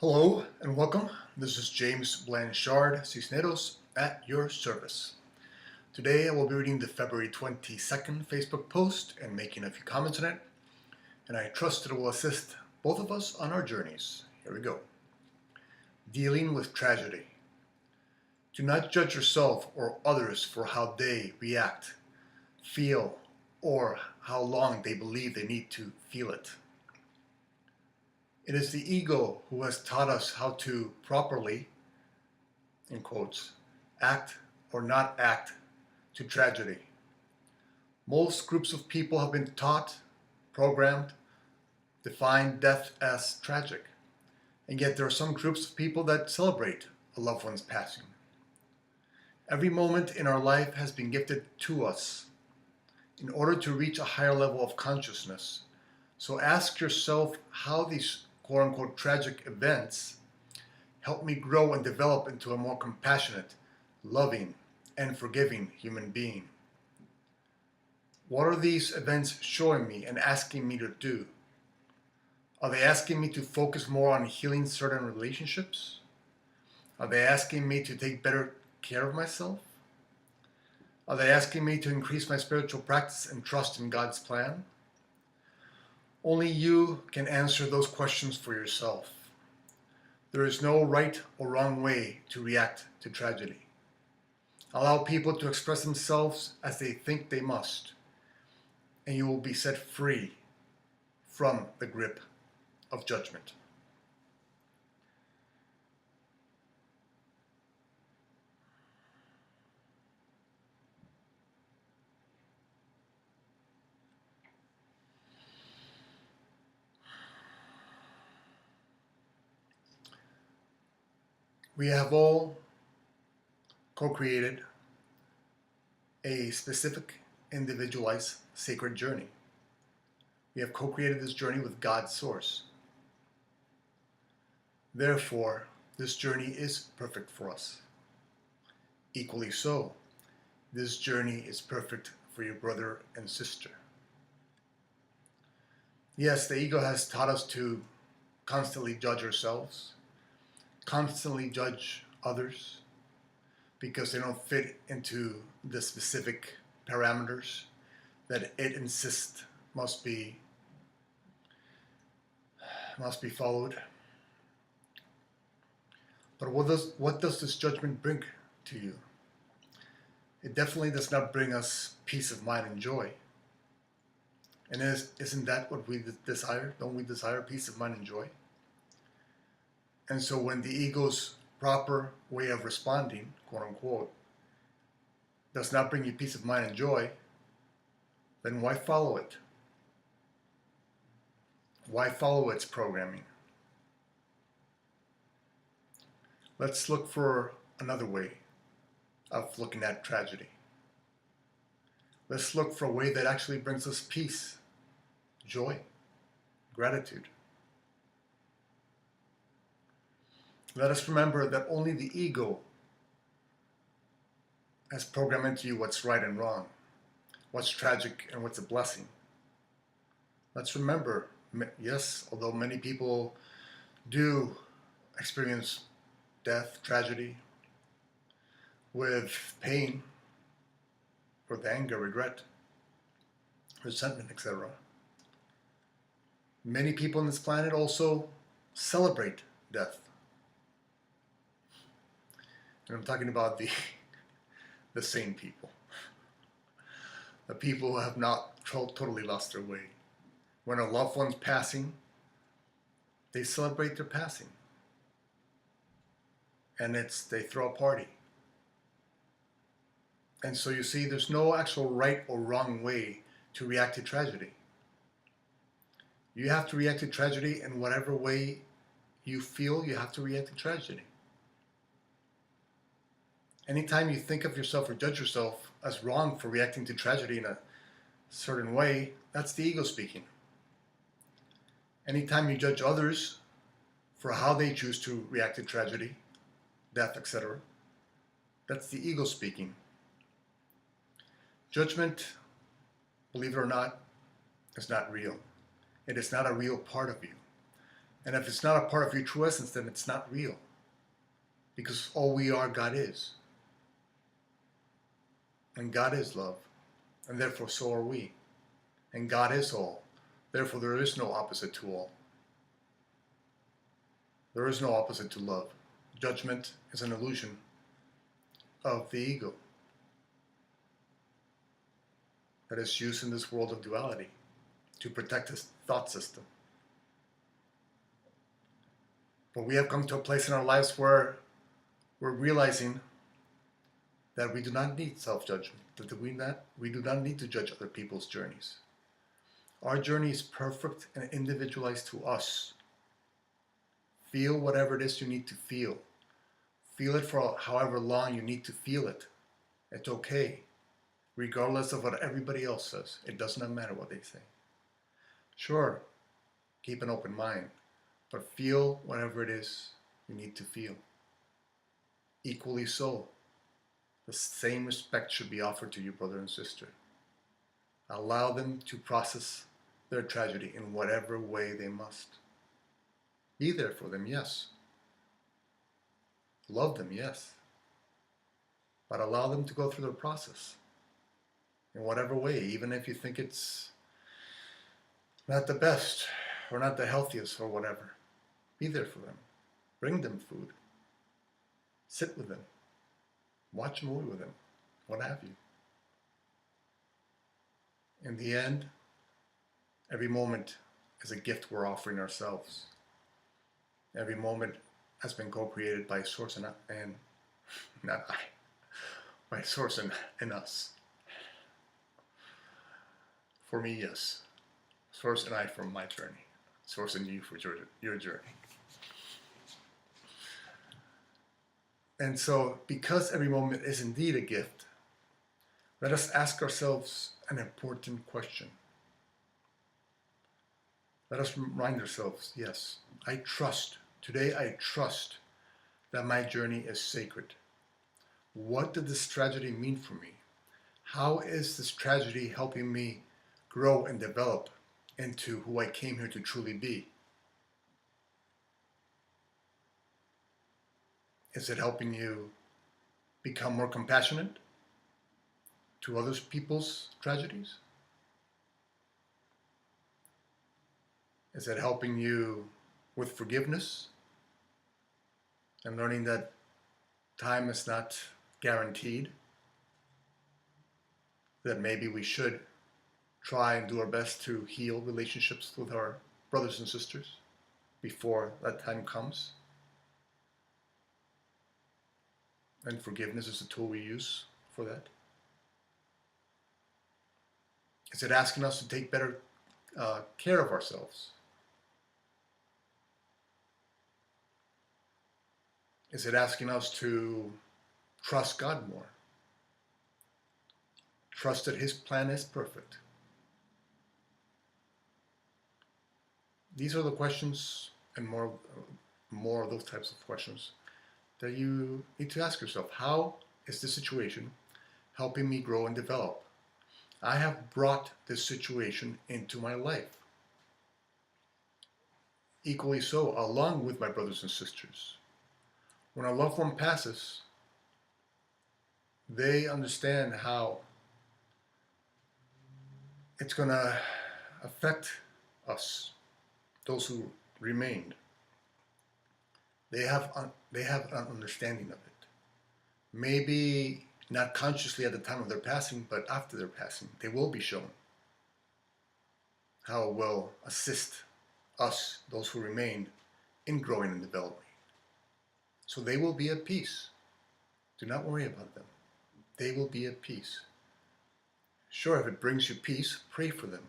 Hello and welcome. This is James Blanchard, Cisneros, at your service. Today I will be reading the February 22nd Facebook post and making a few comments on it, and I trust it will assist both of us on our journeys. Here we go. Dealing with tragedy. Do not judge yourself or others for how they react, feel, or how long they believe they need to feel it. It is the ego who has taught us how to properly, in quotes, act or not act to tragedy. Most groups of people have been taught, programmed, define death as tragic. And yet there are some groups of people that celebrate a loved one's passing. Every moment in our life has been gifted to us in order to reach a higher level of consciousness. So ask yourself how these quote-unquote tragic events help me grow and develop into a more compassionate, loving, and forgiving human being. What are these events showing me and asking me to do? Are they asking me to focus more on healing certain relationships? Are they asking me to take better care of myself? Are they asking me to increase my spiritual practice and trust in God's plan? Only you can answer those questions for yourself. There is no right or wrong way to react to tragedy. Allow people to express themselves as they think they must, and you will be set free from the grip of judgment. We have all co-created a specific, individualized, sacred journey. We have co-created this journey with God's source. Therefore, this journey is perfect for us. Equally so, this journey is perfect for your brother and sister. Yes, the ego has taught us to constantly judge ourselves, constantly judge others because they don't fit into the specific parameters that it insists must be followed. But what does this judgment bring to you? It definitely does not bring us peace of mind and joy. And isn't that what we desire? Don't we desire peace of mind and joy? And so when the ego's proper way of responding, quote unquote, does not bring you peace of mind and joy, then why follow it? Why follow its programming? Let's look for another way of looking at tragedy. Let's look for a way that actually brings us peace, joy, gratitude. Let us remember that only the ego has programmed into you what's right and wrong, what's tragic and what's a blessing. Let's remember, yes, although many people do experience death, tragedy, with pain, with anger, regret, resentment, etc. Many people on this planet also celebrate death. And I'm talking about the sane people. The people who have not totally lost their way. When a loved one's passing, they celebrate their passing. And they throw a party. And so you see, there's no actual right or wrong way to react to tragedy. You have to react to tragedy in whatever way you feel you have to react to tragedy. Anytime you think of yourself or judge yourself as wrong for reacting to tragedy in a certain way, that's the ego speaking. Anytime you judge others for how they choose to react to tragedy, death, etc., that's the ego speaking. Judgment, believe it or not, is not real. It is not a real part of you. And if it's not a part of your true essence, then it's not real. Because all we are, God is. And God is love. And therefore, so are we. And God is all. Therefore, there is no opposite to all. There is no opposite to love. Judgment is an illusion of the ego that is used in this world of duality to protect his thought system. But we have come to a place in our lives where we're realizing that we do not need self-judgment, that we do not need to judge other people's journeys. Our journey is perfect and individualized to us. Feel whatever it is you need to feel. Feel it for however long you need to feel it. It's okay, regardless of what everybody else says. It does not matter what they say. Sure, keep an open mind, but feel whatever it is you need to feel. Equally so, the same respect should be offered to your brother and sister. Allow them to process their tragedy in whatever way they must. Be there for them, yes. Love them, yes. But allow them to go through their process in whatever way, even if you think it's not the best or not the healthiest or whatever. Be there for them. Bring them food. Sit with them. Watch a movie with them. What have you. In the end, every moment is a gift we're offering ourselves. Every moment has been co-created by Source and not I, by Source and us. For me, yes. Source and I for my journey. Source and you for your journey. And so, because every moment is indeed a gift, let us ask ourselves an important question. Let us remind ourselves, yes, today I trust that my journey is sacred. What did this tragedy mean for me? How is this tragedy helping me grow and develop into who I came here to truly be? Is it helping you become more compassionate to other people's tragedies? Is it helping you with forgiveness and learning that time is not guaranteed? That maybe we should try and do our best to heal relationships with our brothers and sisters before that time comes? And forgiveness is a tool we use for that. Is it asking us to take better care of ourselves? Is it asking us to trust God more? Trust that His plan is perfect? These are the questions, and more of those types of questions, that you need to ask yourself. How is this situation helping me grow and develop? I have brought this situation into my life. Equally so, along with my brothers and sisters. When a loved one passes, they understand how it's going to affect us, those who remained. They have an understanding of it. Maybe not consciously at the time of their passing, but after their passing, they will be shown how it will assist us, those who remained, in growing and developing. So they will be at peace. Do not worry about them. They will be at peace. Sure, if it brings you peace, pray for them.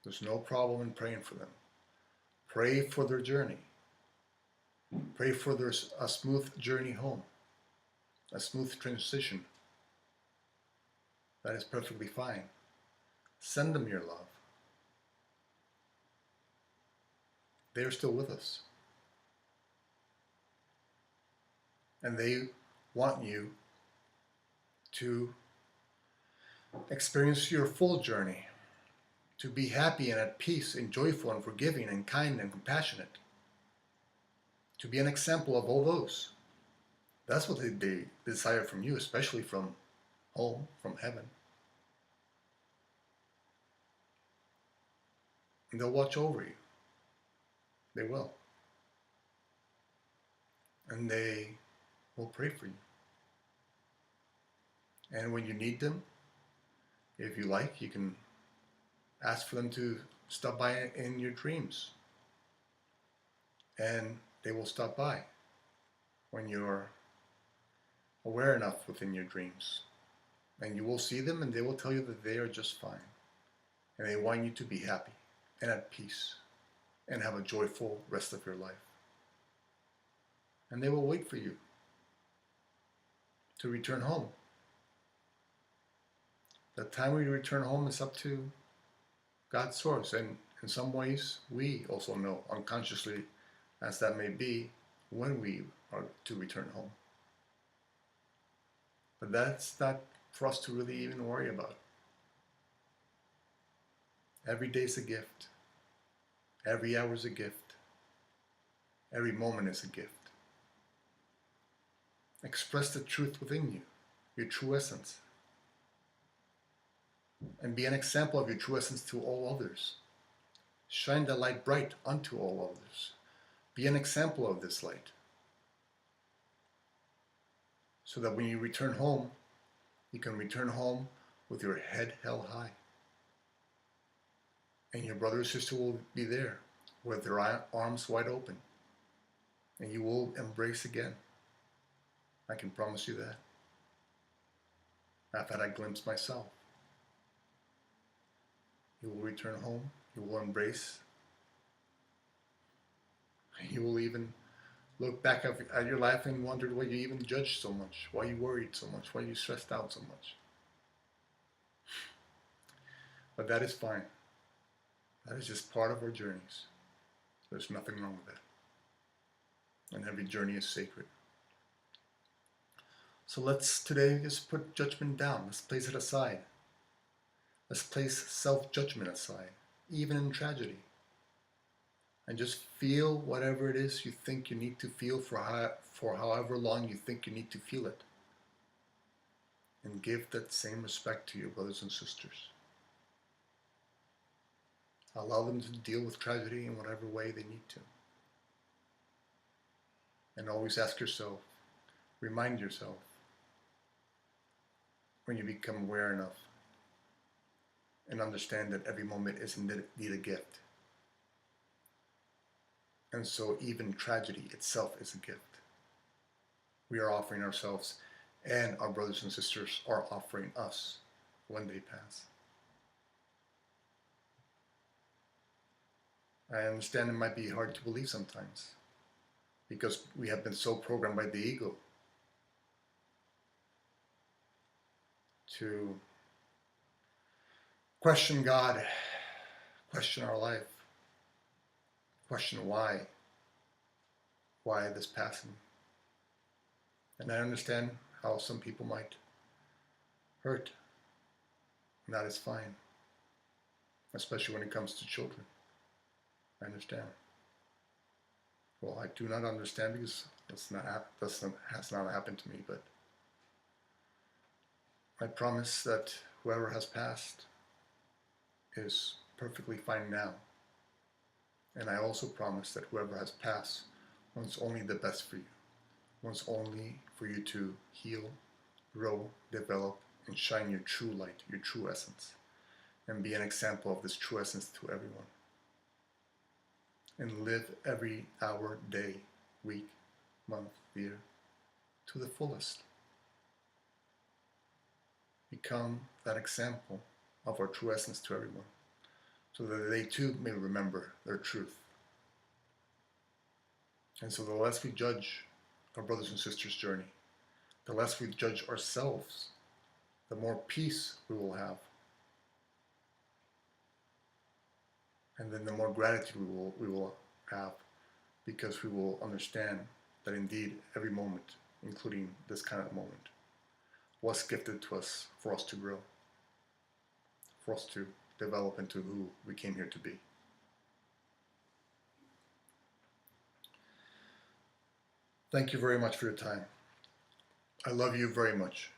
There's no problem in praying for them. Pray for their journey. Pray for a smooth journey home, a smooth transition. That is perfectly fine. Send them your love. They are still with us. And they want you to experience your full journey to be happy and at peace and joyful and forgiving and kind and compassionate, to be an example of all those. That's what they desire from you, especially from home, from heaven. And they'll watch over you. They will. And they will pray for you. And when you need them, if you like, you can ask for them to stop by in your dreams. And they will stop by when you're aware enough within your dreams. And you will see them and they will tell you that they are just fine. And they want you to be happy and at peace and have a joyful rest of your life. And they will wait for you to return home. The time we return home is up to God's source. And in some ways, we also know, unconsciously as that may be, when we are to return home. But that's not for us to really even worry about. Every day is a gift. Every hour is a gift. Every moment is a gift. Express the truth within you, your true essence. And be an example of your true essence to all others. Shine the light bright unto all others. Be an example of this light. So that when you return home, you can return home with your head held high. And your brother or sister will be there with their arms wide open. And you will embrace again. I can promise you that. I've had a glimpse myself. You will return home, you will embrace, and you will even look back at your life and wonder why you even judged so much, why you worried so much, why you stressed out so much. But that is fine. That is just part of our journeys. There's nothing wrong with that. And every journey is sacred. So let's today just put judgment down. Let's place it aside. Let's place self-judgment aside, even in tragedy. And just feel whatever it is you think you need to feel for however long you think you need to feel it. And give that same respect to your brothers and sisters. Allow them to deal with tragedy in whatever way they need to. And always ask yourself, remind yourself, when you become aware enough, and understand that every moment is indeed a gift. And so even tragedy itself is a gift. We are offering ourselves, and our brothers and sisters are offering us when they pass. I understand it might be hard to believe sometimes, because we have been so programmed by the ego to question God, question our life, question why this passing. And I understand how some people might hurt, and that is fine, especially when it comes to children. I understand. Well, I do not understand because has not happened to me, but I promise that whoever has passed is perfectly fine now. And I also promise that whoever has passed wants only the best for you, wants only for you to heal, grow, develop, and shine your true light, your true essence, and be an example of this true essence to everyone. And live every hour, day, week, month, year to the fullest. Become that example of our true essence to everyone, so that they too may remember their truth. And so the less we judge our brothers and sisters' journey, the less we judge ourselves, the more peace we will have. And then the more gratitude we will have, because we will understand that indeed every moment, including this kind of moment, was gifted to us for us to grow, for us to develop into who we came here to be. Thank you very much for your time. I love you very much.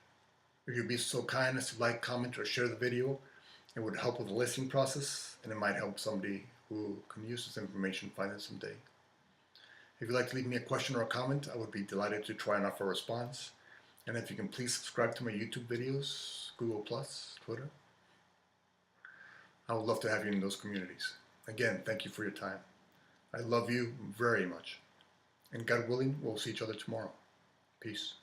If you'd be so kind as to like, comment, or share the video, it would help with the listening process, and it might help somebody who can use this information find it someday. If you'd like to leave me a question or a comment, I would be delighted to try and offer a response. And if you can please subscribe to my YouTube videos, Google+, Twitter. I would love to have you in those communities. Again, thank you for your time. I love you very much. And God willing, we'll see each other tomorrow. Peace.